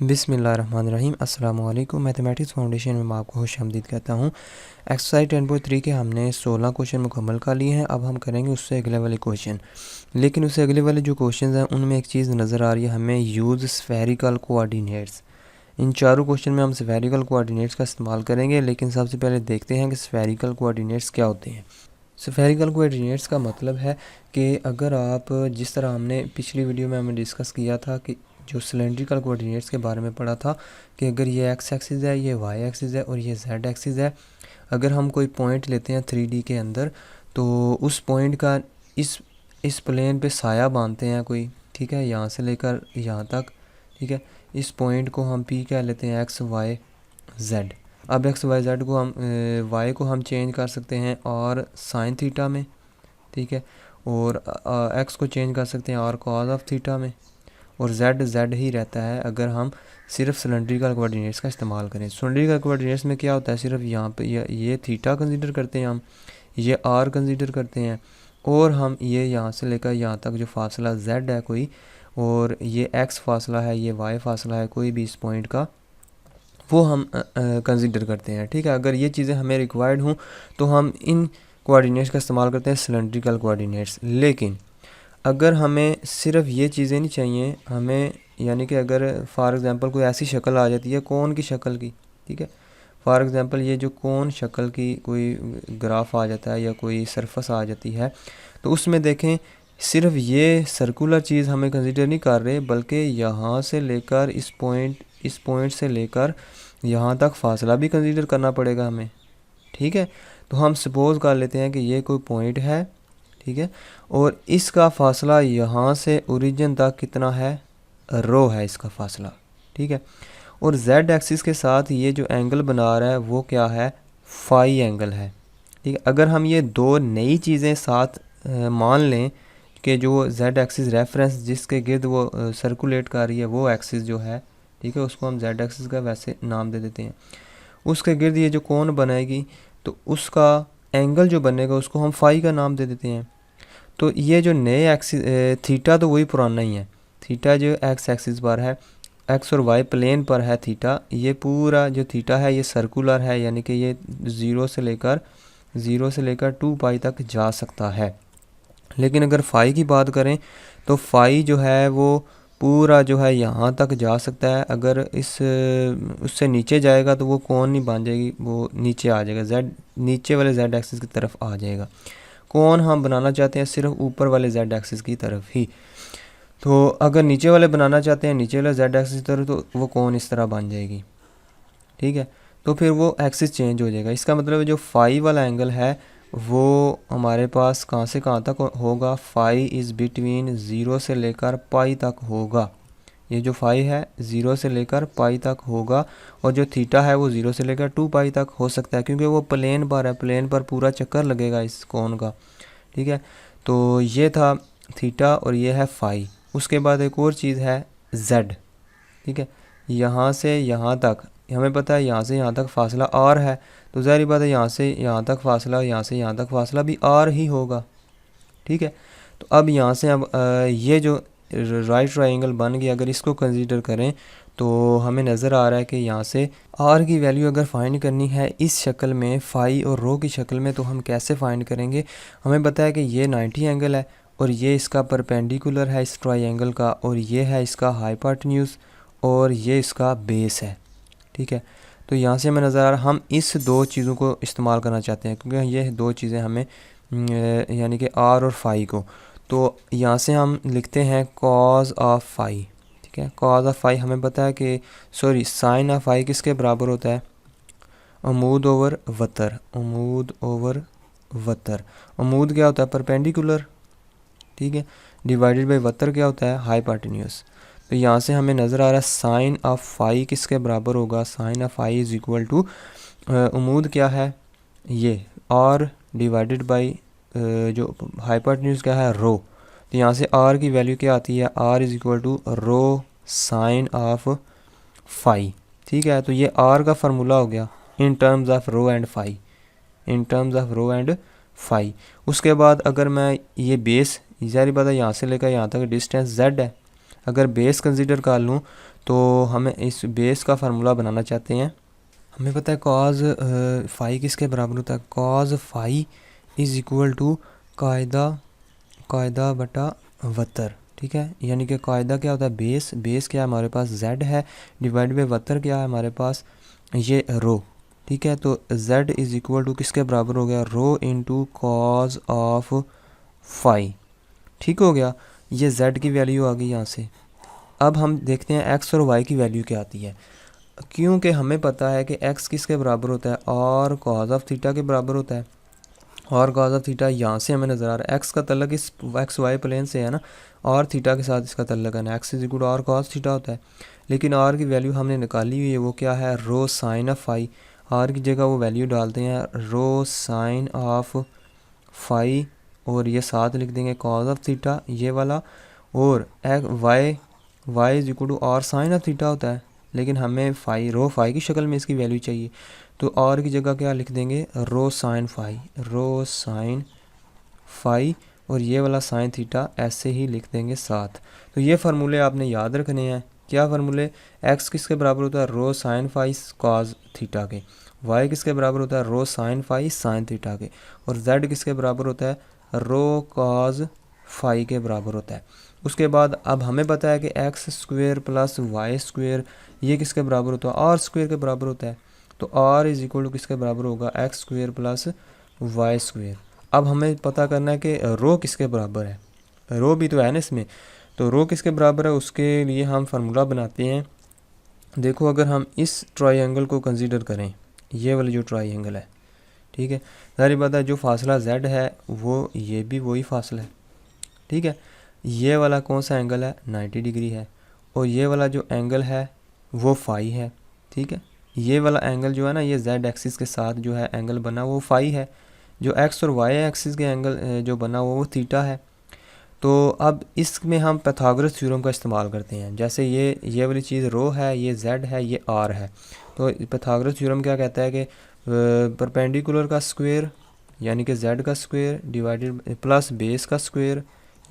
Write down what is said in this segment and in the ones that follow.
बिस्मिल्लाहिर्रहमानिर्रहीम। अस्सलाम वालेकुम। मैथमेटिक्स फाउंडेशन में मैं आपको खुशामदीद कहता हूँ। एक्सरसाइज 10.3 के हमने 16 क्वेश्चन मुकम्मल कर लिए हैं। अब हम करेंगे उससे अगले वाले क्वेश्चन, लेकिन उससे अगले वाले जो क्वेश्चन हैं उनमें एक चीज़ नज़र आ रही है हमें, यूज़ स्फेरिकल कोऑर्डिनेट्स। इन चारों क्वेश्चन में हम स्फेरिकल कोऑर्डिनेट्स का इस्तेमाल करेंगे, लेकिन सबसे पहले देखते हैं कि स्फेरिकल कोऑर्डिनेट्स क्या होते हैं। स्फेरिकल कोऑर्डिनेट्स का मतलब है कि अगर आप, जिस तरह हमने पिछली वीडियो में हमने डिस्कस किया था कि जो सिलेंड्रिकल कोऑर्डिनेट्स के बारे में पढ़ा था कि अगर ये एक्स एक्सिस है, ये वाई एक्सिस है और ये जेड एक्सिस है, अगर हम कोई पॉइंट लेते हैं 3D के अंदर तो उस पॉइंट का इस प्लेन पे साया बांधते हैं कोई, ठीक है, यहाँ से लेकर यहाँ तक, ठीक है। इस पॉइंट को हम पी कह लेते हैं, एक्स वाई जेड। अब एक्स वाई जेड को हम वाई को हम चेंज कर सकते हैं और साइन थीटा में, ठीक है, और एक्स को चेंज कर सकते हैं और कॉज ऑफ थीटा में, और जेड ही रहता है अगर हम सिर्फ सिलेंड्रिकल कोऑर्डिनेट्स का इस्तेमाल करें। सिलेंड्रिकल कोऑर्डिनेट्स में क्या होता है, सिर्फ यहाँ पे ये थीटा कंसीडर करते हैं, हम ये आर कंसीडर करते हैं, और हम ये यहाँ से लेकर यहाँ तक जो फासला जेड है कोई, और ये एक्स फासला है, ये वाई फासला है कोई भी इस पॉइंट का, वो हम कंसीडर करते हैं, ठीक है। अगर ये चीज़ें हमें रिक्वायर्ड हों तो हम इन कोऑर्डिनेट्स का इस्तेमाल करते हैं, सिलेंड्रिकल कोऑर्डिनेट्स। लेकिन अगर हमें सिर्फ ये चीज़ें नहीं चाहिए, हमें यानी कि अगर फॉर एग्ज़ाम्पल कोई ऐसी शक्ल आ जाती है कोन की शक्ल की, ठीक है, फॉर एग्ज़ाम्पल ये जो कोन शक्ल की कोई ग्राफ आ जाता है या कोई सरफस आ जाती है, तो उसमें देखें सिर्फ ये सर्कुलर चीज़ हमें कंसीडर नहीं कर रहे, बल्कि यहाँ से लेकर इस पॉइंट से लेकर यहाँ तक फासला भी कंसीडर करना पड़ेगा हमें, ठीक है। तो हम सपोज़ कर लेते हैं कि ये कोई पॉइंट है, ठीक है, और इसका फासला यहाँ से ओरिजिन तक कितना है, रो है इसका फासला, ठीक है। और जेड एक्सिस के साथ ये जो एंगल बना रहा है वो क्या है, फाई एंगल है, ठीक है। अगर हम ये दो नई चीज़ें साथ मान लें कि जो जेड एक्सिस रेफरेंस जिसके गिर्द वो सर्कुलेट कर रही है वो एक्सिस जो है, ठीक है, उसको हम जेड एक्सिस का वैसे नाम दे देते हैं, उसके गिर्द ये जो कोन बनाएगी तो उसका एंगल जो बनेगा उसको हम फाई का नाम दे देते हैं। तो ये जो नए एक्सिस थीटा तो वही पुराना ही है, थीटा जो एक्स एक्सिस पर है, एक्स और वाई प्लेन पर है थीटा, ये पूरा जो थीटा है ये सर्कुलर है, यानी कि ये ज़ीरो से लेकर 2 पाई तक जा सकता है। लेकिन अगर फ़ाई की बात करें तो फ़ाई जो है वो पूरा जो है यहाँ तक जा सकता है, अगर उससे नीचे जाएगा तो वो कोन नहीं बन जाएगी, वो नीचे आ जाएगा, जेड नीचे वाले जेड एक्सिस की तरफ आ जाएगा। कोन हम बनाना चाहते हैं सिर्फ ऊपर वाले जेड एक्सिस की तरफ ही, तो अगर नीचे वाले बनाना चाहते हैं नीचे वाले जेड एक्सिस की तरफ तो वो कोन इस तरह बन जाएगी, ठीक है। तो फिर वो एक्सिस चेंज हो जाएगा। इसका मतलब जो फाई वाला एंगल है वो हमारे पास कहाँ से कहाँ तक होगा, फाई इज़ बिटवीन 0 से लेकर पाई तक होगा। ये जो फाई है 0 से लेकर पाई तक होगा, और जो थीटा है वो 0 से लेकर 2 पाई तक हो सकता है, क्योंकि वो प्लेन पर है, प्लेन पर पूरा चक्कर लगेगा इस कोन का, ठीक है। तो ये था थीटा और ये है फाई। उसके बाद एक और चीज़ है जेड, ठीक है। यहाँ से यहाँ तक हमें पता है, यहाँ से यहाँ तक फासला आर है, तो ज़ाहिर बात है यहाँ से यहाँ तक फासला, यहाँ से यहाँ तक फासला भी आर ही होगा, ठीक है। तो अब यहाँ से अब ये जो राइट ट्रायंगल बन गया, अगर इसको कंसीडर करें तो हमें नज़र आ रहा है कि यहाँ से आर की वैल्यू अगर फाइंड करनी है इस शक्ल में, फ़ाई और रो की शक्ल में, तो हम कैसे फाइंड करेंगे। हमें पता है कि ये 90 एंगल है और ये इसका परपेंडिकुलर है इस ट्रायंगल का, और ये है इसका हाइपोटेन्यूज और ये इसका बेस है, ठीक है। तो यहाँ से हमें नज़र आ रहा, हम इस दो चीज़ों को इस्तेमाल करना चाहते हैं, क्योंकि ये दो चीज़ें हमें यानी कि आर और फाई को, तो यहाँ से हम लिखते हैं कॉज ऑफ फाई, ठीक है। कॉज ऑफ फाई हमें पता है कि साइन ऑफ फाई किसके बराबर होता है, अमूद ओवर वतर, अमूद ओवर वतर। अमूद क्या होता है, परपेंडिकुलर, ठीक है, डिवाइडेड बाई वतर क्या होता है, हाइपोटेन्यूज। तो यहाँ से हमें नज़र आ रहा है साइन ऑफ फाई किसके बराबर होगा, sine of phi is equal to उमूद क्या है, ये आर डिवाइडेड बाई जो हाइपोटेन्यूज क्या है, रो। तो यहाँ से आर की वैल्यू क्या आती है, r is equal to rho sine of phi, ठीक है। तो ये आर का फार्मूला हो गया in terms of rho and phi, in terms of rho and phi. उसके बाद अगर मैं ये बेस, ज़ाहिर बात है यहाँ से लेकर यहाँ तक डिस्टेंस z है, अगर बेस कंसीडर कर लूँ तो हमें इस बेस का फार्मूला बनाना चाहते हैं। हमें पता है कॉज फाई किसके बराबर होता है, cos phi is equal to कायदा बटा वतर। ठीक है, यानी कि कायदा क्या होता है, बेस क्या है हमारे पास z है, डिवाइड बाई वतर क्या है हमारे पास ये रो। ठीक है, तो z इज़ इक्वल टू किसके बराबर हो गया, rho into cos of phi. ठीक हो गया, ये z की वैल्यू आ गई यहाँ से। अब हम देखते हैं x और y की वैल्यू क्या आती है, क्योंकि हमें पता है कि x किसके बराबर होता है, और कॉज ऑफ थीटा के बराबर होता है। और कॉज ऑफ थीटा यहाँ से हमें नज़र आ रहा है, x का तल्लक इस एक्स वाई प्लेन से है ना, और थीटा के साथ इसका तल्लक है ना, एक्स इज इक्वल और कॉस थीटा होता है। लेकिन r की वैल्यू हमने निकाली हुई है, वो क्या है, rho sine of phi. r की जगह वो वैल्यू डालते हैं रो साइन ऑफ फाई, और ये साथ लिख देंगे कॉज ऑफ थीटा ये वाला, और वाई इज इक्वल टू और साइन ऑफ थीटा होता है, लेकिन हमें रो फाई की शक्ल में इसकी वैल्यू चाहिए, तो और की जगह क्या लिख देंगे, रो साइन फाई, और ये वाला साइन थीटा ऐसे ही लिख देंगे साथ। तो ये फार्मूले आपने याद रखने हैं। क्या फार्मूले, x किसके बराबर होता है, rho sine phi cos theta के, y किसके बराबर होता है, rho sine phi sine theta के, और z किसके बराबर होता है, रो कॉज फाई के बराबर होता है। उसके बाद अब हमें पता है कि x square plus y square ये किसके बराबर होता है, आर स्क्वेयर के बराबर होता है। तो आर इज इक्वल टू किसके बराबर होगा, x square plus y square. अब हमें पता करना है कि रो किसके बराबर है, रो भी तो है ना इसमें, तो रो किसके बराबर है, उसके लिए हम फार्मूला बनाते हैं। देखो अगर हम इस ट्रायंगल को कंसीडर करें, ये वाला जो ट्रायंगल है, ठीक है, सारी बात है, जो फासला z है वो ये भी वही फासला है। ठीक है, ये वाला कौन सा एंगल है, 90 डिग्री है, और ये वाला जो एंगल है वो फाई है। ठीक है, ये वाला एंगल जो है ना, ये z एक्सिस के साथ जो है एंगल बना वो फाई है, जो x और y एक्सिस के एंगल जो बना वो थीटा है। तो अब इसमें हम पाइथागोरस थ्योरम का इस्तेमाल करते हैं। जैसे ये वाली चीज़ रो है, ये z है, ये r है, तो पाइथागोरस थ्योरम क्या कहता है कि परपेंडिकुलर का स्क्वायर यानी कि z का स्क्वायर डिवाइडेड प्लस बेस का स्क्वायर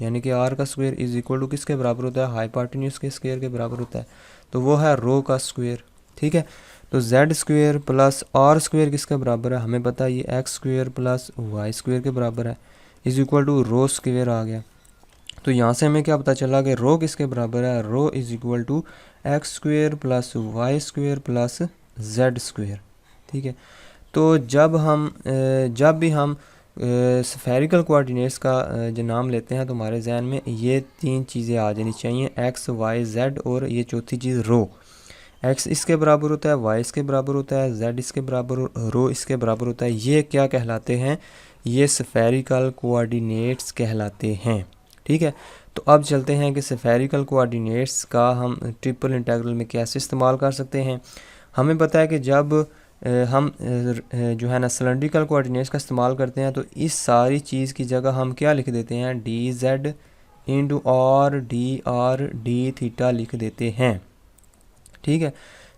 यानी कि r का स्क्वायर इज इक्वल टू किसके बराबर होता है, हाइपोटेन्यूज के स्क्वायर के बराबर होता है, तो वो है रो का स्क्वायर। ठीक है, तो z square plus r square किसके बराबर है, हमें पता है ये x square plus y square के बराबर है, is equal to rho square आ गया। तो यहाँ से हमें क्या पता चला कि रो किसके बराबर है, rho is equal to x square plus y square plus z square. ठीक है, तो जब भी हम स्फेरिकल कोऑर्डिनेट्स का जो नाम लेते हैं तो हमारे जहन में ये तीन चीज़ें आ जानी चाहिए, एक्स वाई जेड, और ये चौथी चीज़ रो। एक्स इसके बराबर होता है, वाई इसके बराबर होता है, जेड इसके बराबर, रो इसके बराबर होता है। ये क्या कहलाते हैं, ये स्फेरिकल कोऑर्डिनेट्स कहलाते हैं। ठीक है, तो अब चलते हैं कि स्फेरिकल कोऑर्डिनेट्स का हम ट्रिपल इंटीग्रल में कैसे इस्तेमाल कर सकते हैं। हमें पता है कि जब हम जो है ना सिलेंड्रिकल कोऑर्डिनेट्स का इस्तेमाल करते हैं तो इस सारी चीज़ की जगह हम क्या लिख देते हैं, D Z into are d theta लिख देते हैं। ठीक है,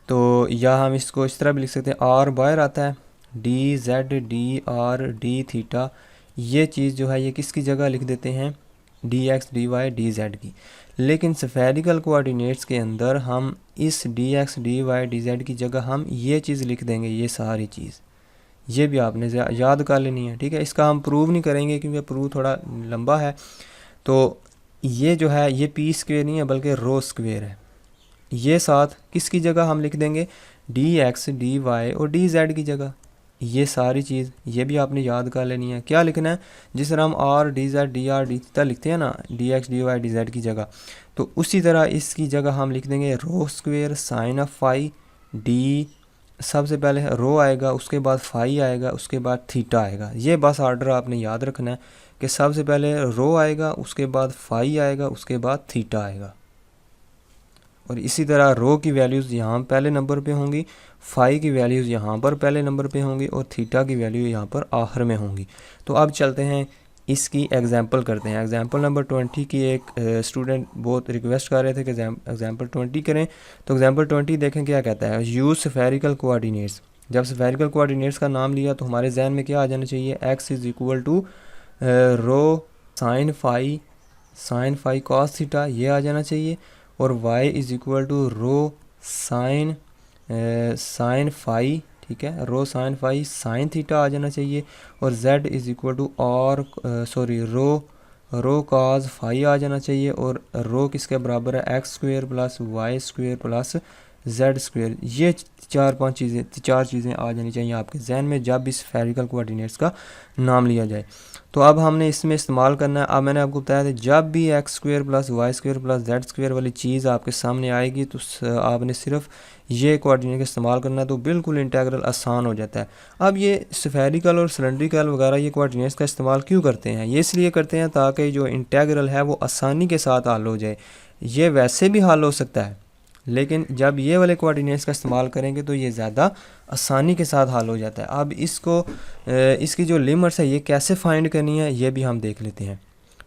तो या हम इसको इस तरह भी लिख सकते हैं, आर बाहर आता है, D z d r d theta, ये चीज़ जो है ये किसकी जगह लिख देते हैं, d x d y d z की। लेकिन स्फेरिकल कोऑर्डिनेट्स के अंदर हम इस d x d y d z की जगह हम ये चीज़ लिख देंगे, ये सारी चीज़, ये भी आपने याद कर लेनी है। ठीक है, इसका हम प्रूव नहीं करेंगे क्योंकि प्रूव थोड़ा लंबा है। तो ये जो है ये पी स्क्वेयर नहीं है बल्कि रो स्क्वेयर है, ये साथ किसकी जगह हम लिख देंगे, डी एक्स डी वाई और डी जेड की जगह। ये सारी चीज़ ये भी आपने याद कर लेनी है। क्या लिखना है, जिस तरह हम r d z d r d theta लिखते हैं ना, d x d y d z की जगह, तो उसी तरह इसकी जगह हम लिख देंगे rho square sine of phi d, सबसे पहले रो आएगा, उसके बाद फाई आएगा, उसके बाद थीटा आएगा। ये बस ऑर्डर आपने याद रखना है कि सबसे पहले रो आएगा, उसके बाद फाई आएगा, उसके बाद थीटा आएगा। और इसी तरह रो की वैल्यूज़ यहाँ पहले नंबर पे होंगी, फाई की वैल्यूज़ यहाँ पर पहले नंबर पे होंगी, और थीटा की वैल्यू यहाँ पर आखिर में होंगी। तो अब चलते हैं इसकी एग्जांपल करते हैं। एग्जांपल नंबर 20 की एक स्टूडेंट बहुत रिक्वेस्ट कर रहे थे कि एग्जांपल 20 करें, तो एग्जांपल 20 देखें क्या कहता है, यूज स्फेरिकल कोऑर्डिनेट्स। जब स्फेरिकल कोऑर्डिनेट्स का नाम लिया तो हमारे जहन में क्या आ जाना चाहिए, x is equal to rho sine phi cos theta, ये आ जाना चाहिए। और y is equal to rho sine phi, ठीक है, rho sine phi sine theta आ जाना चाहिए, और z is equal to rho cos phi आ जाना चाहिए, और रो किसके बराबर है x square plus y square plus z square. ये चार चीज़ें आ जानी चाहिए आपके जहन में जब इस स्फेरिकल कोऑर्डिनेट्स का नाम लिया जाए। तो अब हमने इसमें इस्तेमाल करना है, अब मैंने आपको बताया था जब भी x square plus y square plus z square वाली चीज़ आपके सामने आएगी तो आपने सिर्फ ये कोऑर्डिनेट का इस्तेमाल करना है, तो बिल्कुल इंटेग्रल आसान हो जाता है। अब ये स्फेरिकल और सिलेंड्रिकल वगैरह ये कोऑर्डिनेट्स का इस्तेमाल क्यों करते हैं? ये इसलिए करते हैं ताकि जो इंटेग्रल है वो आसानी के साथ हल हो जाए। ये वैसे भी हल हो सकता है, लेकिन जब ये वाले कोऑर्डिनेट्स का इस्तेमाल करेंगे तो ये ज़्यादा आसानी के साथ हल हो जाता है। अब इसकी जो लिमिट्स है ये कैसे फाइंड करनी है ये भी हम देख लेते हैं,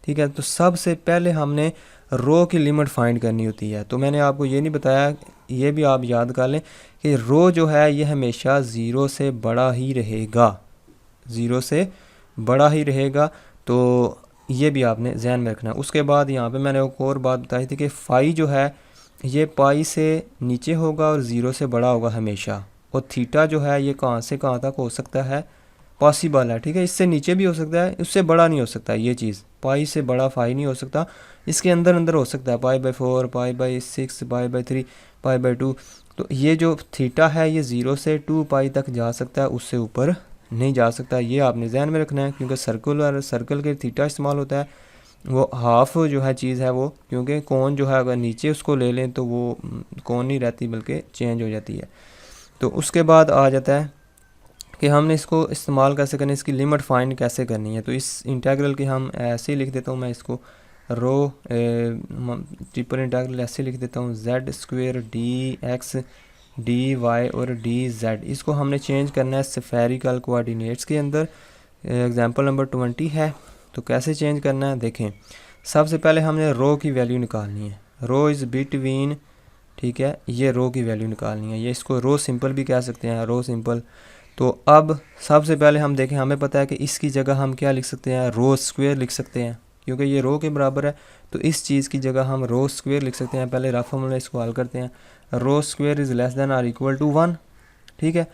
ठीक है। तो सबसे पहले हमने रो की लिमिट फाइंड करनी होती है। तो मैंने आपको ये नहीं बताया, ये भी आप याद कर लें कि रो जो है ये हमेशा ज़ीरो से बड़ा ही रहेगा, ज़ीरो से बड़ा ही रहेगा, तो ये भी आपने जहन में रखना है। उसके बाद यहाँ पे मैंने एक और बात बताई थी कि फाई जो है ये पाई से नीचे होगा और ज़ीरो से बड़ा होगा हमेशा, और थीटा जो है ये कहाँ से कहाँ तक हो सकता है, पॉसिबल है, ठीक है, इससे नीचे भी हो सकता है, उससे बड़ा नहीं हो सकता। ये चीज़ पाई से बड़ा फाई नहीं हो सकता, इसके अंदर अंदर हो सकता है पाई/4, पाई/6, पाई/3, पाई/2। तो ये जो थीटा है ये 0 से 2 पाई तक जा सकता है, उससे ऊपर नहीं जा सकता। ये आपने जहन में रखना है, क्योंकि सर्कल के थीटा इस्तेमाल होता है, वो हाफ जो है चीज़ है वो, क्योंकि कौन जो है अगर नीचे उसको ले लें तो वो कौन नहीं रहती बल्कि चेंज हो जाती है। तो उसके बाद आ जाता है कि हमने इसको इस्तेमाल कैसे करना है, इसकी लिमिट फाइंड कैसे करनी है। तो इस इंटेग्रल की हम ऐसे ही लिख देता हूँ, मैं इसको रो ट्रिपल इंटेग्रल ऐसे लिख देता हूँ, z square d x d y और डी जेड। इसको हमने चेंज करना है स्फेरिकल कोऑर्डिनेट्स के अंदर। एग्जांपल नंबर 20 है, तो कैसे चेंज करना है देखें। सबसे पहले हमने रो की वैल्यू निकालनी है, रो इज़ बिटवीन, ठीक है, ये रो की वैल्यू निकालनी है, ये इसको रो सिंपल भी कह सकते हैं, रो सिंपल। तो अब सबसे पहले हम देखें, हमें पता है कि इसकी जगह हम क्या लिख सकते हैं, रो स्क्वेयर लिख सकते हैं, क्योंकि ये रो के बराबर है, तो इस चीज़ की जगह हम रो स्क्वेयर लिख सकते हैं। पहले रफ फॉर्मूला इसको हल करते हैं, rho square is less than r equal to 1, ठीक है।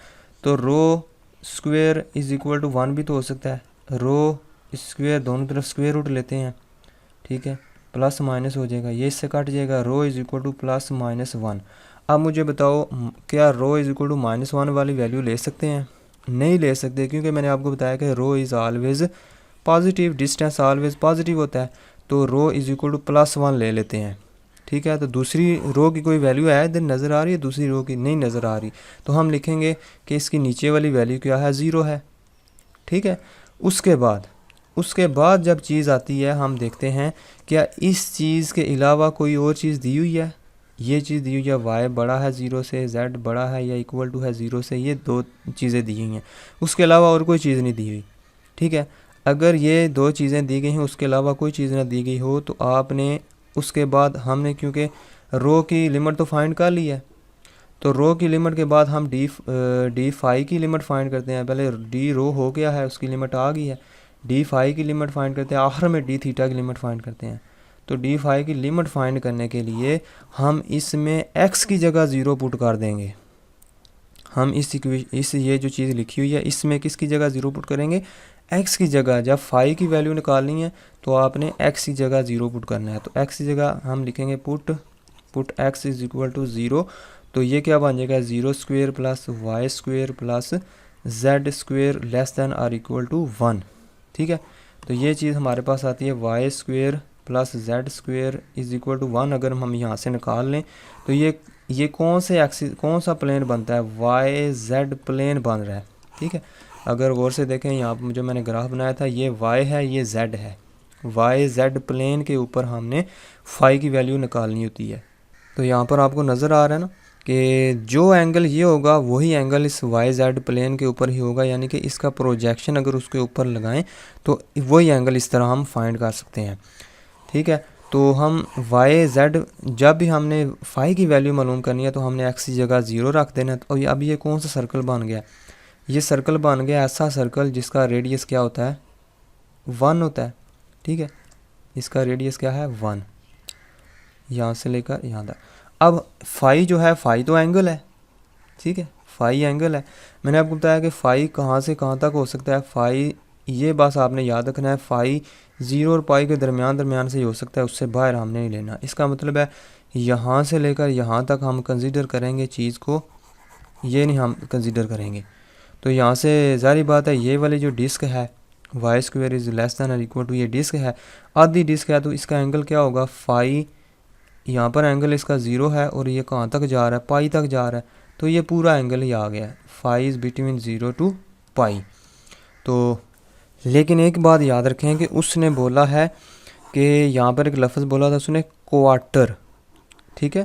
तो rho square is equal to 1 भी तो हो सकता है, रो स्क्वेयर दोनों तरफ स्क्वेयर रूट लेते हैं, ठीक है, प्लस माइनस हो जाएगा, ये इससे कट जाएगा, rho is equal to plus minus 1। अब मुझे बताओ क्या रो इज़ इक्वल टू -1 वाली वैल्यू ले सकते हैं? नहीं ले सकते, क्योंकि मैंने आपको बताया कि rho is always positive, distance always positive होता है, तो रो इज़ इक्वल टू +1 ले लेते हैं, ठीक है। तो दूसरी रो की कोई वैल्यू है इधर नज़र आ रही है, दूसरी रो की नहीं नज़र आ रही, तो हम लिखेंगे कि इसकी नीचे वाली वैल्यू क्या है, 0 है, ठीक है। उसके बाद जब चीज़ आती है हम देखते हैं क्या इस चीज़ के अलावा कोई और चीज़ दी हुई है, ये चीज़ दी हुई है, y बड़ा है 0 से, z बड़ा है या इक्वल टू है 0 से, ये दो चीज़ें दी हुई हैं, उसके अलावा और कोई चीज़ नहीं दी हुई, ठीक है। अगर ये दो चीज़ें दी गई हैं उसके अलावा कोई चीज़ ना दी गई हो तो आपने उसके बाद हमने, क्योंकि रो की लिमिट तो फाइंड कर ली है, तो रो की लिमिट के बाद हम डी फाई की लिमिट फाइंड करते हैं। पहले डी रो हो गया है, उसकी लिमिट आ गई है, डी फाई की लिमिट फाइंड करते हैं, आखिर में डी थीटा की लिमिट फाइंड करते हैं। तो डी फाई की लिमिट फाइंड करने के लिए हम इसमें x की जगह 0 पुट कर देंगे। हम इस ये जो चीज़ लिखी हुई है इसमें किसकी जगह 0 पुट करेंगे, x की जगह। जब फाई की वैल्यू निकालनी है तो आपने x की जगह 0 पुट करना है, तो x की जगह हम लिखेंगे put x is equal to 0। तो ये क्या बन जाएगा, 0 square plus y square plus z square less than or equal to 1, ठीक है। तो ये चीज़ हमारे पास आती है y square plus z square is equal to 1। अगर हम यहाँ से निकाल लें तो ये कौन सा प्लेन बनता है, वाई जेड प्लेन बन रहा है, ठीक है। अगर गौर से देखें यहाँ पर जो मैंने ग्राफ बनाया था, ये वाई है ये जेड है, वाई जेड प्लेन के ऊपर हमने फाई की वैल्यू निकालनी होती है। तो यहाँ पर आपको नज़र आ रहा है ना कि जो एंगल ये होगा वही एंगल इस वाई जेड प्लेन के ऊपर ही होगा, यानी कि इसका प्रोजेक्शन अगर उसके ऊपर लगाएं तो वही एंगल इस तरह हम फाइंड कर सकते हैं, ठीक है। तो हम वाई जेड जब भी हमने फाई की वैल्यू मालूम करनी है तो हमने एक्स की जगह 0 रख देना। तो अब ये कौन सा सर्कल बन गया, ये सर्कल बन गया ऐसा सर्कल जिसका रेडियस क्या होता है, 1 होता है, ठीक है, इसका रेडियस क्या है 1। यहाँ से लेकर यहाँ तक। अब फाई जो है, फाई तो एंगल है, ठीक है, फाई एंगल है। मैंने आपको बताया कि फाई कहाँ से कहाँ तक हो सकता है। फाई, ये बस आपने याद रखना है, फाई 0 और पाई के दरमियान से ही हो सकता है, उससे बाहर हमने नहीं लेना। इसका मतलब है यहाँ से लेकर यहाँ तक हम कंसीडर करेंगे चीज़ को, ये नहीं हम कंसीडर करेंगे। तो यहाँ से ज़ाहिर बात है ये वाली जो डिस्क है y square is less than or equal to, ये डिस्क है, आधी डिस्क है, तो इसका एंगल क्या होगा, फाई, यहाँ पर एंगल इसका 0 है और ये कहाँ तक जा रहा है, पाई तक जा रहा है, तो ये पूरा एंगल ही आ गया है, फाई इज़ बिटवीन 0 टू पाई। तो लेकिन एक बात याद रखें कि उसने बोला है कि यहाँ पर एक लफ्ज़ बोला था उसने, क्वार्टर, ठीक है।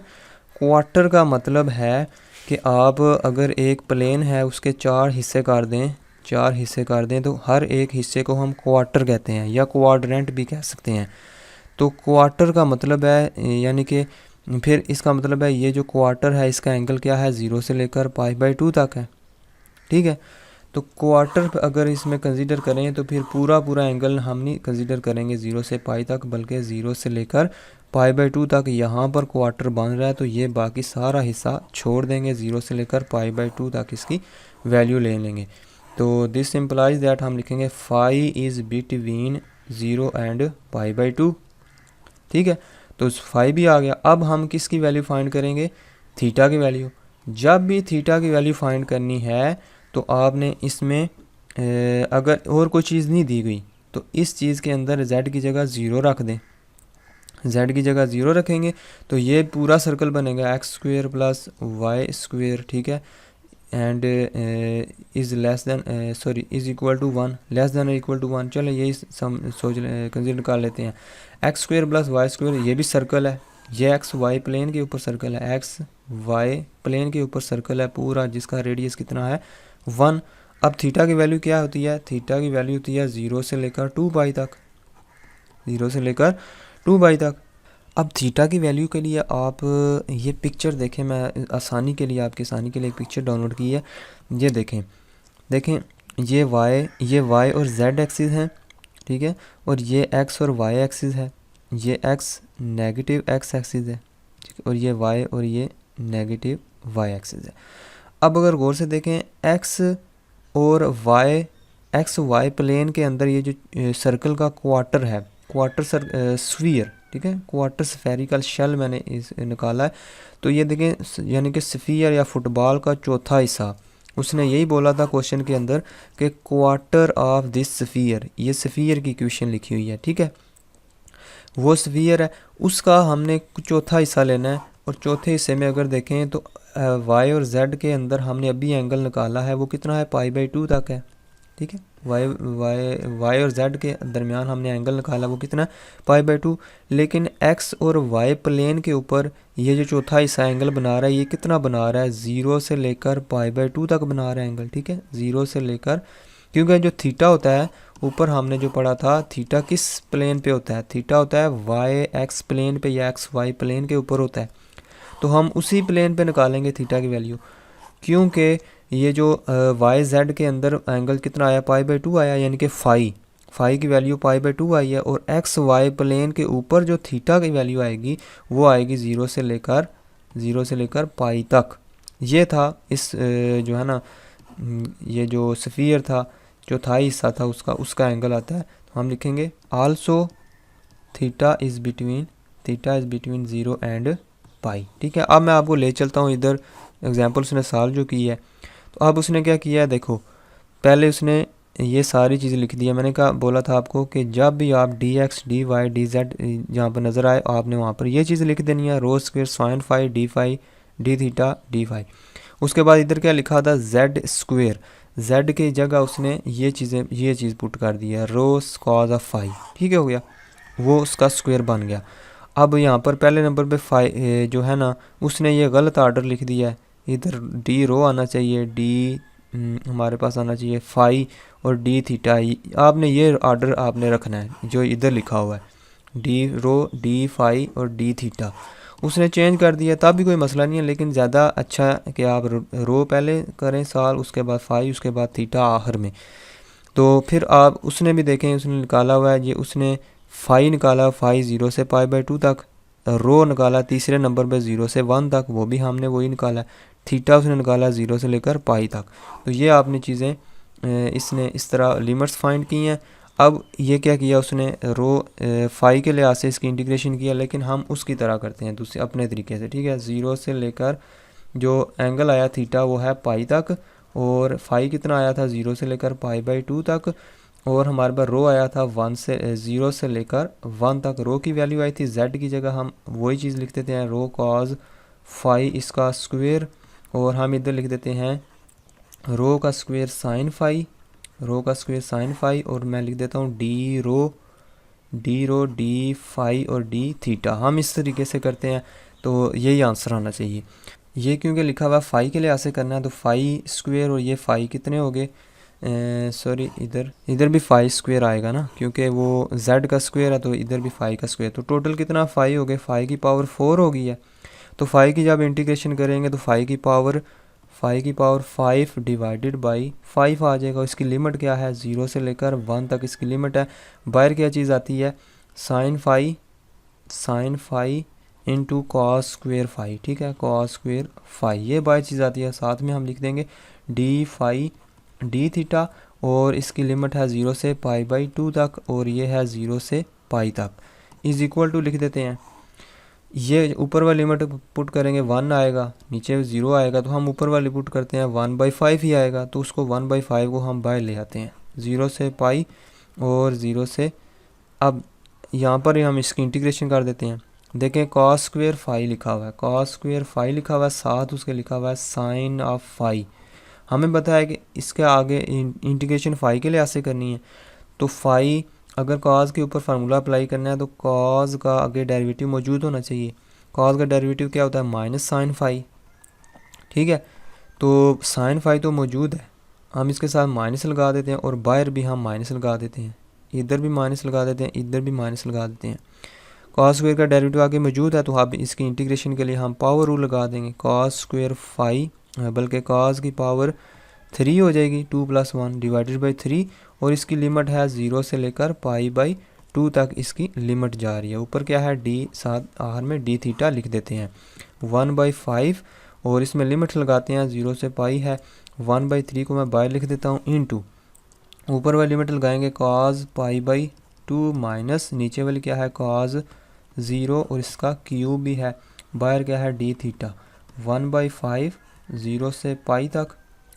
क्वार्टर का मतलब है कि आप अगर एक प्लेन है उसके 4 हिस्से कर दें, तो हर एक हिस्से को हम क्वार्टर कहते हैं या क्वाड्रेंट भी कह सकते हैं। तो क्वार्टर का मतलब है, यानी कि फिर इसका मतलब है ये जो क्वार्टर है इसका एंगल क्या है, 0 से लेकर पाई/2 तक है, ठीक है। तो क्वार्टर अगर इसमें कंसीडर करें तो फिर पूरा एंगल हम नहीं कंसीडर करेंगे 0 से पाई तक, बल्कि 0 से लेकर पाई/2 तक यहाँ पर क्वार्टर बन रहा है, तो ये बाकी सारा हिस्सा छोड़ देंगे, 0 से लेकर पाई/2 तक इसकी वैल्यू ले लेंगे। तो दिस इम्प्लाइज दैट हम लिखेंगे फाई इज़ बिटवीन 0 एंड पाई/2, ठीक है। तो फाई भी आ गया। अब हम किसकी वैल्यू फाइंड करेंगे, थीटा की वैल्यू। जब भी थीटा की वैल्यू फाइंड करनी है तो आपने इसमें अगर और कोई चीज़ नहीं दी गई तो इस चीज़ के अंदर z की जगह 0 रख दें, z की जगह 0 रखेंगे तो ये पूरा सर्कल बनेगा x² प्लस y², ठीक है, and is less than is equal to 1, less than equal to 1। चलो यही सोच कंसिडर कर लेते हैं। x² प्लस y², ये भी सर्कल है, ये एक्स वाई प्लेन के ऊपर सर्कल है, एक्स वाई प्लेन के ऊपर सर्कल है पूरा, जिसका रेडियस कितना है 1। अब थीटा की वैल्यू क्या होती है, थीटा की वैल्यू होती है 0 से लेकर 2 पाई तक, 0 से लेकर 2 पाई तक। अब थीटा की वैल्यू के लिए आप ये पिक्चर देखें, मैं आसानी के लिए आपकी आसानी के लिए एक पिक्चर डाउनलोड की है, ये देखें ये y और z एक्सिस है, ठीक है, और ये x और y एक्सिस है, ये x नेगेटिव x एक्सिस है, ठीक है, और ये y और ये नेगेटिव y एक्सिस है। अब अगर गौर से देखें x और y प्लेन के अंदर ये जो सर्कल का क्वार्टर है, क्वार्टर स्फीयर, ठीक है, क्वार्टर स्फेरिकल शेल मैंने इस निकाला है। तो ये देखें यानी कि स्फीयर या फुटबॉल का चौथा हिस्सा, उसने यही बोला था क्वेश्चन के अंदर कि क्वार्टर ऑफ दिस स्फीयर, ये स्फीयर की इक्वेशन लिखी हुई है, ठीक है, वो स्फीयर है, उसका हमने चौथा हिस्सा लेना है। और चौथे हिस्से में अगर देखें तो y और z के अंदर हमने अभी एंगल निकाला है, वो कितना है, पाई/2 तक है, ठीक है। y और z के दरमियान हमने एंगल निकाला, वो कितना है, पाई/2। लेकिन x और y प्लेन के ऊपर ये जो चौथा हिस्सा एंगल बना रहा है, ये कितना बना रहा है, 0 से लेकर पाई/2 तक बना रहा है एंगल, ठीक है, 0 से लेकर, क्योंकि जो थीटा होता है ऊपर हमने जो पढ़ा था, थीटा किस प्लेन पे होता है, थीटा होता है y/x प्लेन पे या x/y प्लेन के ऊपर होता है। तो हम उसी प्लेन पे निकालेंगे थीटा की वैल्यू, क्योंकि ये जो y/z के अंदर एंगल कितना आया, पाई/2 आया, यानी कि फाई की वैल्यू पाई/2 आई है। और x/y प्लेन के ऊपर जो थीटा की वैल्यू आएगी वो आएगी 0 से लेकर पाई तक। ये था इस जो है ना, ये जो स्फीयर था, चौथाई हिस्सा था उसका एंगल आता है। तो हम लिखेंगे also theta is between 0 and पाई, ठीक है। अब मैं आपको ले चलता हूँ इधर, एग्जाम्पल उसने सॉल्व जो की है। तो अब उसने क्या किया है, देखो पहले उसने ये सारी चीज़ें लिख दी है। मैंने कहा बोला था आपको कि जब भी आप dx dy dz जहाँ पर नज़र आए आपने वहाँ पर ये चीज़ लिख देनी है, rho square sine phi d phi d theta d phi. उसके बाद इधर क्या लिखा था, z², z की जगह उसने ये चीज़ पुट कर दी है, रो कॉज ऑफ फाई, ठीक है, हो गया, वो उसका स्क्वायर बन गया। अब यहाँ पर पहले नंबर पे फाई जो है ना, उसने ये गलत आर्डर लिख दिया है, इधर डी रो आना चाहिए, डी हमारे पास आना चाहिए फाई और डी थीटा। आपने ये आर्डर आपने रखना है जो इधर लिखा हुआ है, डी रो डी फाई और डी थीटा। उसने चेंज कर दिया तब भी कोई मसला नहीं है, लेकिन ज़्यादा अच्छा है कि आप रो पहले करें साल, उसके बाद फाई, उसके बाद थीटा आखिर में। तो फिर आप उसने भी देखें, उसने निकाला हुआ है ये, उसने फाई निकाला, फाई 0 से पाई/2 तक, रो निकाला तीसरे नंबर पे 0 से 1 तक, वो भी हमने वही निकाला है। थीटा उसने निकाला 0 से लेकर पाई तक। तो ये आपने चीज़ें इसने इस तरह लिमिट्स फाइंड की हैं। अब ये क्या किया उसने, रो फाई के लिहाज से इसकी इंटीग्रेशन किया, लेकिन हम उसकी तरह करते हैं दूसरे अपने तरीके से, ठीक है। 0 से लेकर जो एंगल आया थीटा वो है पाई तक, और फाई कितना आया था 0 से लेकर पाई/2 तक, और हमारे पास रो आया था 0 से लेकर 1 तक। रो की वैल्यू आई थी z की जगह हम वही चीज़ लिख देते हैं रो कॉज फाई इसका स्क्वेयर, और हम इधर लिख देते हैं रो का स्क्वेयर साइन फाई, रो का स्क्वेयर साइन फाई, और मैं लिख देता हूँ डी रो डी फाई और डी थीटा। हम इस तरीके से करते हैं, तो यही आंसर आना चाहिए। ये क्योंकि लिखा हुआ फाई के लिहाज से करना है, तो फाई स्क्वेयर और ये फाई कितने हो गए, सॉरी इधर भी फाई स्क्वेयर आएगा ना, क्योंकि वो z का स्क्वेयर है, तो इधर भी फाई का स्क्वेयर। तो टोटल कितना फाई हो गए, फाई की पावर 4 हो गई है। तो फाई की जब इंटीग्रेशन करेंगे तो फाई की पावर 5 डिवाइडेड बाई 5 आ जाएगा। इसकी लिमिट क्या है, 0 से लेकर 1 तक इसकी लिमिट है। बाहर क्या चीज़ आती है, sine phi into cos square phi, ठीक है, कॉस स्क्वेयर फाई, ये बाहर चीज़ आती है। साथ में हम लिख देंगे डी फाई डी थीटा, और इसकी लिमिट है 0 से पाई/2 तक, और ये है 0 से पाई तक, इज इक्वल टू लिख देते हैं। ये ऊपर वाली लिमिट पुट करेंगे 1 आएगा, नीचे 0 आएगा, तो हम ऊपर वाली पुट करते हैं 1/5 ही आएगा, तो उसको 1/5 को हम बाहर ले आते हैं 0 से पाई और 0 से। अब यहाँ पर हम इसकी इंटीग्रेशन कर देते हैं। देखें कॉस स्क्वेयर फाई लिखा हुआ है, कॉस स्क्वेयर फाई लिखा हुआ है, साथ उसके लिखा हुआ है साइन ऑफ फाई। हमें पता है कि इसके आगे इंटीग्रेशन फाई के लिहाज से करनी है, तो फाई अगर कॉज के ऊपर फार्मूला अप्लाई करना है तो कॉज का आगे डेरिवेटिव मौजूद होना चाहिए। कॉज का डेरिवेटिव क्या होता है, माइनस साइन फाई, ठीक है। तो साइन फाई तो मौजूद है, हम इसके साथ माइनस लगा देते हैं, और बाहर भी हम माइनस लगा देते हैं, इधर भी माइनस लगा देते हैं, इधर भी माइनस लगा देते हैं। कॉस स्क्वेयर का डेरिवेटिव आगे मौजूद है, तो अब इसकी इंटीग्रेशन के लिए हम पावर रूल लगा देंगे। कॉस स्क्वेयर फाई बल्कि कॉस की पावर 3 हो जाएगी, 2 + 1 डिवाइडेड बाई 3, और इसकी लिमिट है 0 से लेकर पाई/2 तक इसकी लिमिट जा रही है। ऊपर क्या है डी, साथ आखिर में डी थीटा लिख देते हैं 1/5, और इसमें लिमिट लगाते हैं 0 से पाई है, 1/3 को मैं बाहर लिख देता हूँ इनटू, ऊपर वाली लिमिट लगाएंगे कॉज पाई/2 माइनस नीचे वाली क्या है कॉज 0, और इसका क्यूब भी है, बाहर क्या है डी थीटा 1/5 0 से पाई तक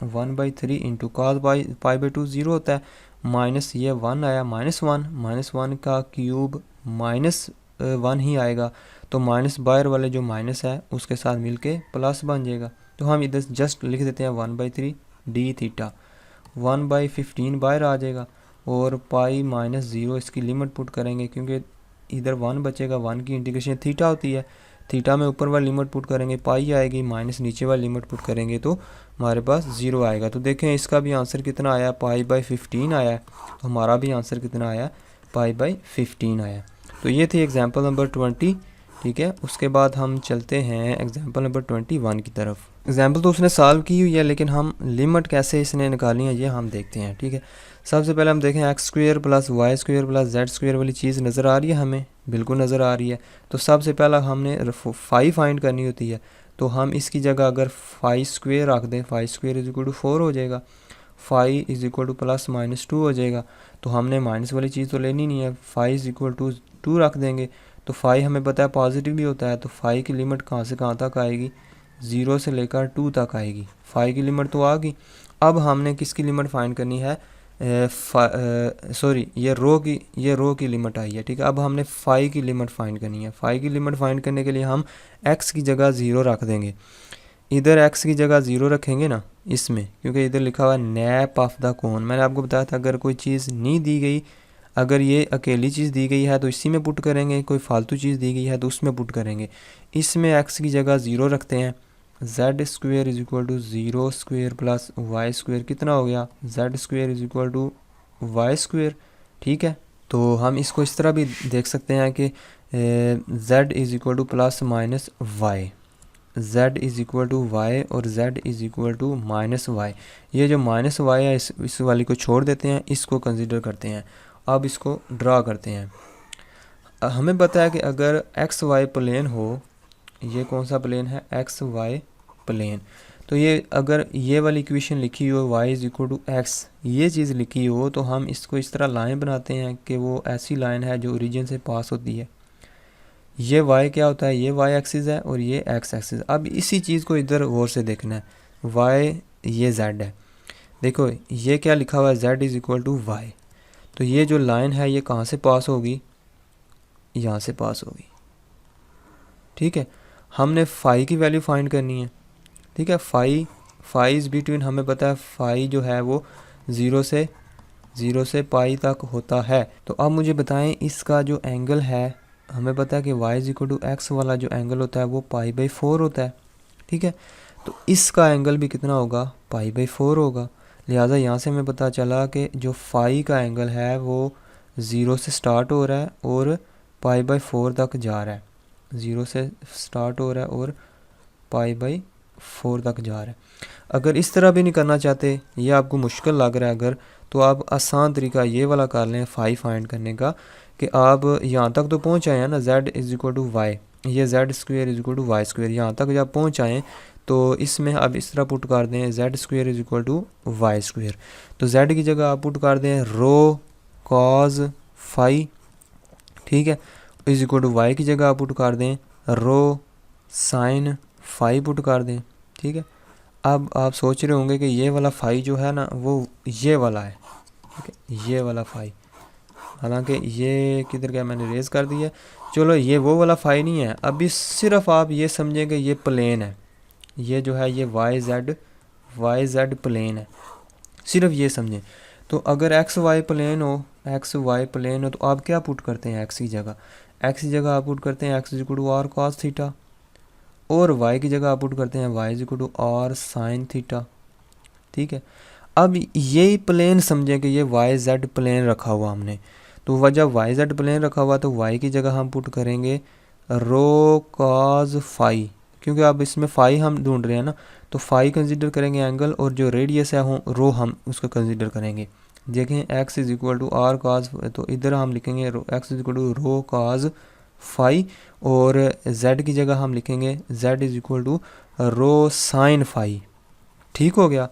1/3 इंटू कॉस पाई/2 0 होता है, माइनस ये 1 आया -1 का क्यूब -1 ही आएगा, तो माइनस बाहर वाले जो माइनस है उसके साथ मिलके प्लस बन जाएगा। तो हम इधर जस्ट लिख देते हैं 1/3 डी थीटा, 1/15 बाहर आ जाएगा, और पाई -0 इसकी लिमिट पुट करेंगे, क्योंकि इधर 1 बचेगा, 1 की इंटीग्रेशन थीटा होती है, थीटा में ऊपर वाली लिमिट पुट करेंगे पाई आएगी, माइनस नीचे वाली लिमिट पुट करेंगे तो हमारे पास 0 आएगा। तो देखें इसका भी आंसर कितना आया, पाई/15 आया है, तो हमारा भी आंसर कितना आया, पाई/15 आया। तो ये थी एग्जांपल नंबर 20, ठीक है। उसके बाद हम चलते हैं एग्जांपल नंबर 21 की तरफ। एग्जांपल तो उसने सॉल्व की हुई है, लेकिन हम लिमिट कैसे इसने निकाली है ये हम देखते हैं, ठीक है। सबसे पहले हम देखें x² + y² + z² वाली चीज़ नज़र आ रही है, हमें बिल्कुल नज़र आ रही है। तो सबसे पहला हमने फाई फाइंड करनी होती है, तो हम इसकी जगह अगर फाई² रख दें, फाई² = 4 हो जाएगा, फाई = +-2 हो जाएगा। तो हमने माइनस वाली चीज़ तो लेनी नहीं है, फाई = 2 रख देंगे, तो फाई हमें पता है पॉजिटिव भी होता है, तो फाई की लिमिट कहाँ से कहाँ तक आएगी, 0 से लेकर 2 तक आएगी। फाई की लिमिट तो आ गई। अब हमने किसकी लिमिट फाइंड करनी है, ये रो की लिमिट आई है, ठीक है। अब हमने फाई की लिमिट फाइंड करनी है। फाई की लिमिट फाइंड करने के लिए हम x की जगह 0 रख देंगे, इधर x की जगह 0 रखेंगे ना इसमें, क्योंकि इधर लिखा हुआ है नैप ऑफ द कोन। मैंने आपको बताया था अगर कोई चीज़ नहीं दी गई, अगर ये अकेली चीज़ दी गई है तो इसी में पुट करेंगे, कोई फालतू चीज़ दी गई है तो उसमें पुट करेंगे। इसमें x की जगह 0 रखते हैं, z² = 0² + y² कितना हो गया, z² = y², ठीक है। तो हम इसको इस तरह भी देख सकते हैं कि z = ±y, z = y और z = -y। ये जो -y है इस वाली को छोड़ देते हैं, इसको कंसिडर करते हैं। अब इसको ड्रा करते हैं। हमें पता है कि अगर एक्स वाई प्लेन हो, ये कौन सा प्लेन है, एक्स वाई प्लेन, तो ये अगर ये वाली इक्वेशन लिखी हो y is equal to x, ये चीज़ लिखी हो, तो हम इसको इस तरह लाइन बनाते हैं कि वो ऐसी लाइन है जो ओरिजिन से पास होती है। ये y क्या होता है, ये y एक्सिस है और ये x एक्सिस। अब इसी चीज़ को इधर गौर से देखना है, y ये z है, देखो ये क्या लिखा हुआ है, z is equal to y. तो ये जो लाइन है ये कहाँ से पास होगी, यहाँ से पास होगी। ठीक है, हमने फाई की वैल्यू फाइंड करनी है। ठीक है, फाई इज़ बिटवीन, हमें पता है फाई जो है वो ज़ीरो से पाई तक होता है। तो अब मुझे बताएं इसका जो एंगल है, हमें पता है कि y is equal to x वाला जो एंगल होता है वो π/4 होता है। ठीक है, तो इसका एंगल भी कितना होगा, π/4 होगा। लिहाजा यहाँ से हमें पता चला कि जो फाई का एंगल है वो 0 से स्टार्ट हो रहा है और π/4 तक जा रहा है। 0 से स्टार्ट हो रहा है और π/4 तक जा रहा है। अगर इस तरह भी नहीं करना चाहते, ये आपको मुश्किल लग रहा है अगर, तो आप आसान तरीका ये वाला कर लें फाई फाइंड करने का, कि आप यहाँ तक तो पहुँच आए हैं ना, z is equal to y, ये z square is equal to y square, यहाँ तक जब पहुँच आएँ तो इसमें आप इस तरह पुट कर दें z square is equal to y square. तो z की जगह आप पुट कर दें रो कॉज फाई, ठीक है, इज इक्वल टू वाई की जगह आप पुट कर दें रो साइन फाई पुट कर दें। ठीक है, अब आप सोच रहे होंगे कि ये वाला फाई जो है ना वो ये वाला है। ठीक है, ये वाला फाई, हालांकि ये किधर गया, मैंने रेज कर दिया। चलो ये वो वाला फाई नहीं है। अभी सिर्फ आप ये समझें कि ये प्लेन है, ये जो है ये वाई जेड प्लेन है, सिर्फ ये समझें। तो अगर एक्स वाई प्लेन हो तो आप क्या पुट करते हैं, एक्स की जगह आप पुट करते हैं x is equal to r cos theta, और y की जगह आप पुट करते हैं y is equal to r sine theta. ठीक है, अब यही प्लेन समझें कि ये वाई जेड प्लेन रखा हुआ हमने, तो वह जब वाई जेड प्लेन रखा हुआ तो y की जगह हम पुट करेंगे रो कॉज फाई, क्योंकि अब इसमें फाई हम ढूंढ रहे हैं ना, तो फाई कंसिडर करेंगे एंगल, और जो रेडियस है रो हम उसको कंसिडर करेंगे। देखें x is equal to r cos, तो इधर हम लिखेंगे x is equal to rho cos phi, और z की जगह हम लिखेंगे z is equal to rho sine phi. ठीक हो गया।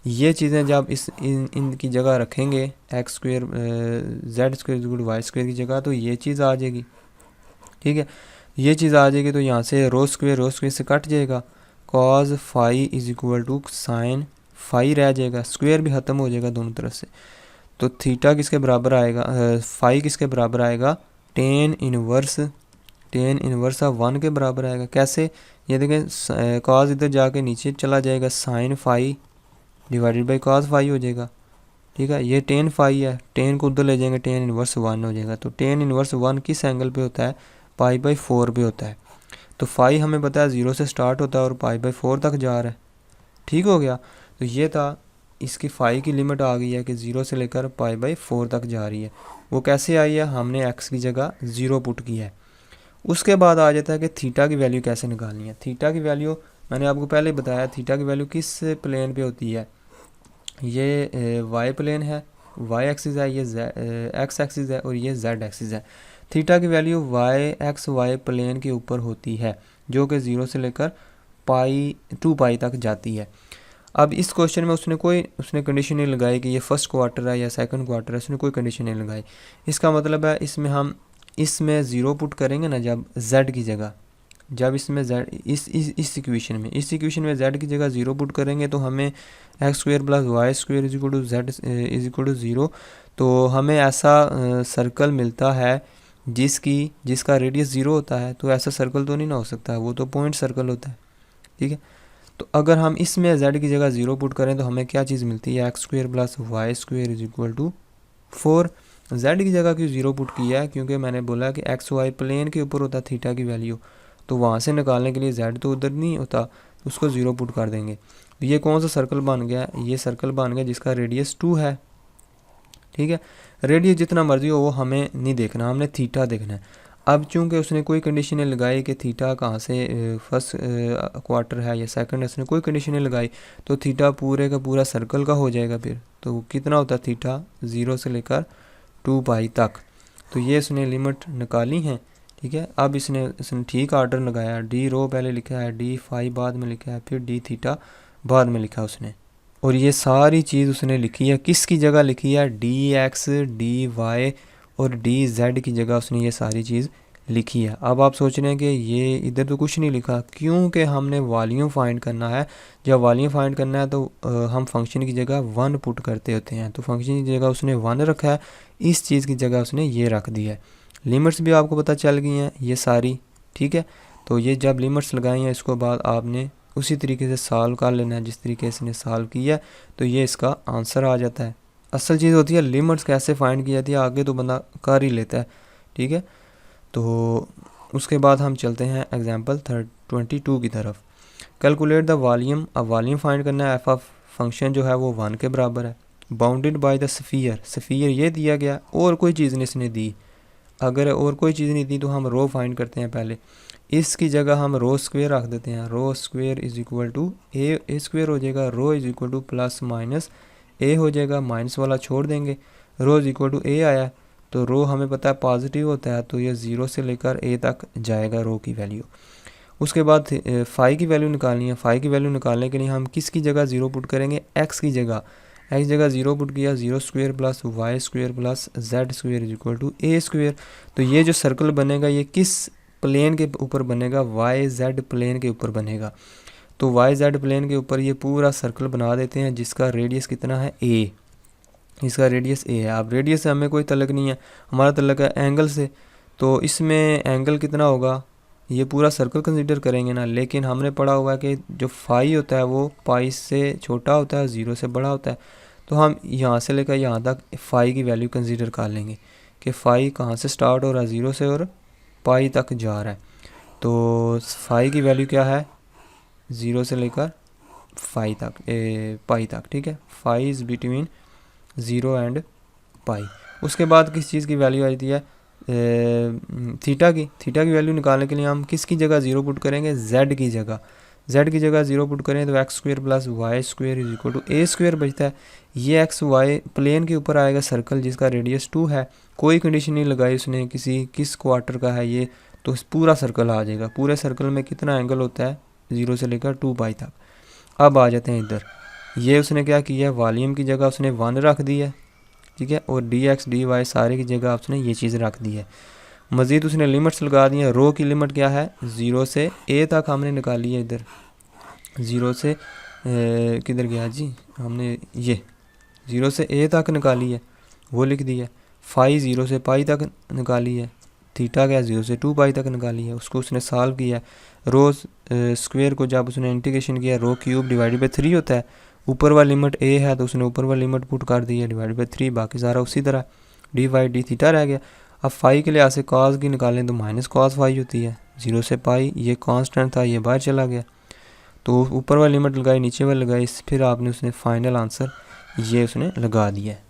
ये चीज़ें जब इनकी जगह रखेंगे x square z square is equal to y square की जगह, तो ये चीज़ आ जाएगी। ठीक है, ये चीज़ आ जाएगी, तो यहाँ से रो स्क्वेयर से कट जाएगा, cos phi is equal to sine phi रह जाएगा, स्क्वेयर भी ख़त्म हो जाएगा दोनों तरफ से। तो थीटा किसके बराबर आएगा, फाई किसके बराबर आएगा, टेन इनवर्स ऑफ 1 के बराबर आएगा। कैसे, ये देखें कॉज इधर जाके नीचे चला जाएगा, sine phi divided by cos phi हो जाएगा। ठीक है, ये टेन फाई है, टेन को उधर ले जाएंगे, टेन इनवर्स 1 हो जाएगा। तो टेन इनवर्स 1 किस एंगल पे होता है, π/4 पे होता है। तो फाई हमें पता है 0 से स्टार्ट होता है और π/4 तक जा रहा है। ठीक हो गया। तो ये था, इसकी फाई की लिमिट आ गई है कि 0 से लेकर π/4 तक जा रही है। वो कैसे आई है, हमने x की जगह 0 पुट किया है। उसके बाद आ जाता है कि थीटा की वैल्यू कैसे निकालनी है। थीटा की वैल्यू मैंने आपको पहले बताया, थीटा की वैल्यू किस प्लेन पे होती है, ये वाई प्लेन है, वाई एक्सिस है, ये एक्स एक्सिस है और ये जेड एक्सिस है। थीटा की वैल्यू वाई प्लेन के ऊपर होती है, जो कि 0 से लेकर π तक जाती है। अब इस क्वेश्चन में उसने कंडीशन नहीं लगाई कि ये फर्स्ट क्वार्टर है या सेकंड क्वार्टर है, उसने कोई कंडीशन नहीं लगाई। इसका मतलब है इसमें 0 पुट करेंगे ना जब z की जगह, जब इसमें z इस इक्वेशन में z की जगह 0 पुट करेंगे तो हमें x square plus y square is equal to z is equal to 0। तो हमें ऐसा सर्कल मिलता है जिसका रेडियस 0 होता है। तो ऐसा सर्कल तो नहीं ना हो सकता है, वो तो पॉइंट सर्कल होता है। ठीक है, तो अगर हम इसमें z की जगह 0 पुट करें तो हमें क्या चीज़ मिलती है, x square plus y square is equal to 4। z की जगह क्यों 0 पुट किया है, क्योंकि मैंने बोला कि एक्स वाई प्लेन के ऊपर होता थीटा की वैल्यू, तो वहाँ से निकालने के लिए z तो उधर नहीं होता, तो उसको 0 पुट कर देंगे। तो ये कौन सा सर्कल बन गया, ये सर्कल बन गया जिसका रेडियस 2 है। ठीक है, रेडियस जितना मर्जी हो वो हमें नहीं देखना, हमने थीटा देखना है। अब चूंकि उसने कोई कंडीशन नहीं लगाई कि थीटा कहाँ से फर्स्ट क्वार्टर है या सेकंड, उसने कोई कंडीशन नहीं लगाई, तो थीटा पूरे का पूरा सर्कल का हो जाएगा फिर। तो कितना होता है थीटा, 0 से लेकर 2 तक। तो ये इसने लिमिट निकाली हैं, ठीक है। अब इसने ठीक आर्डर लगाया, डी रो पहले लिखा है, डी फाई बाद में लिखा है, फिर डी थीटा बाद में लिखा उसने, और ये सारी चीज़ उसने लिखी है। किसकी जगह लिखी है? डी एक्स, डी वाई और डी जेड की जगह उसने ये सारी चीज़ लिखी है। अब आप सोच रहे हैं कि ये इधर तो कुछ नहीं लिखा, क्योंकि हमने वॉल्यूम फाइंड करना है। जब वॉल्यूम फाइंड करना है तो हम फंक्शन की जगह 1 पुट करते होते हैं, तो फंक्शन की जगह उसने 1 रखा है, इस चीज़ की जगह उसने ये रख दी है। लिमिट्स भी आपको पता चल गई हैं ये सारी, ठीक है। तो ये जब लिमिट्स लगाई हैं इसको बाद आपने उसी तरीके से सॉल्व कर लेना है जिस तरीके से इसने सॉल्व किया, तो ये इसका आंसर आ जाता है। असल चीज़ होती है लिमिट्स कैसे फाइंड की जाती है, आगे तो बंदा कर ही लेता है, ठीक है। तो उसके बाद हम चलते हैं एग्जांपल 22 की तरफ। कैलकुलेट द वॉल्यूम, अब वॉल्यूम फाइंड करना है। एफ ऑफ फंक्शन जो है वो 1 के बराबर है, bounded by the sphere, sphere ये दिया गया और कोई चीज़ नहीं इसने दी। अगर और कोई चीज़ नहीं दी तो हम रो फाइंड करते हैं पहले, इसकी जगह हम रो स्क्वेयर रख देते हैं। Rho square is equal to a square हो जाएगा, rho is equal to plus minus a हो जाएगा, माइनस वाला छोड़ देंगे, rho is equal to a आया, तो रो हमें पता है पॉजिटिव होता है, तो ये 0 से लेकर ए तक जाएगा रो की वैल्यू। उसके बाद फाई की वैल्यू निकालनी है। फाई की वैल्यू निकालने के लिए हम किसकी जगह 0 पुट करेंगे? एक्स की जगह, एक्स जगह 0 पुट किया, 0 square plus y square plus z square is equal to a square. तो ये जो सर्कल बनेगा ये किस प्लेन के ऊपर बनेगा? वाई जेड प्लेन के ऊपर बनेगा। तो वाई जेड प्लेन के ऊपर ये पूरा सर्कल बना देते हैं जिसका रेडियस कितना है? ए, इसका रेडियस ए है। अब रेडियस से हमें कोई तल्लक नहीं है, हमारा तल्लक है एंगल से, तो इसमें एंगल कितना होगा ये पूरा सर्कल कंसीडर करेंगे ना। लेकिन हमने पढ़ा हुआ है कि जो फाई होता है वो पाई से छोटा होता है, 0 से बड़ा होता है, तो हम यहाँ से लेकर यहाँ तक फाई की वैल्यू कंसीडर कर लेंगे कि फाई कहाँ से स्टार्ट हो रहा है? 0 से और पाई तक जा रहा है। तो फाई की वैल्यू क्या है? 0 से लेकर पाई तक, ठीक है। Phi is between 0 and pi. उसके बाद किस चीज़ की वैल्यू आती है? थीटा की वैल्यू निकालने के लिए हम किसकी जगह 0 पुट करेंगे? जेड की जगह, जेड की जगह 0 पुट करें तो x square plus y square is equal to a square बचता है। ये एक्स वाई प्लेन के ऊपर आएगा सर्कल जिसका रेडियस 2 है, कोई कंडीशन नहीं लगाई उसने किस क्वार्टर का है ये, तो पूरा सर्कल आ जाएगा। पूरे सर्कल में कितना एंगल होता है? 0 से लेकर 2 पाई तक। अब आ जाते हैं इधर, ये उसने क्या किया? वॉल्यूम की जगह उसने 1 रख दी है, ठीक है, और डी एक्स डी वाई सारे की जगह उसने ये चीज़ रख दी है। मज़ीद उसने लिमिट्स लगा दी हैं। रो की लिमिट क्या है? 0 से ए तक हमने निकाली है। इधर 0 से किधर गया जी? हमने ये 0 से ए तक निकाली है, वो लिख दी है। फाई 0 से पाई तक निकाली है। थीटा क्या? 0 से 2 पाई तक निकाली है, उसको उसने सॉल्व किया। रो स्क्वेयर को जब उसने इंटीग्रेशन किया, रो क्यूब डिवाइडेड बाई 3 होता है, ऊपर वाली लिमिट ए है तो उसने ऊपर वाली लिमिट पुट कर दी है डिवाइडेड बाई 3, बाकी सारा उसी तरह डी वाई डी थीटा रह गया। अब फाई के लिहाज से कॉस की निकालें तो माइनस कॉस फाई होती है। 0 से पाई ये कांस्टेंट था, ये बाहर चला गया, तो ऊपर वाली लिमिट लगाई, नीचे वाली लगाई, फिर आपने उसने फाइनल आंसर ये उसने लगा दिया है।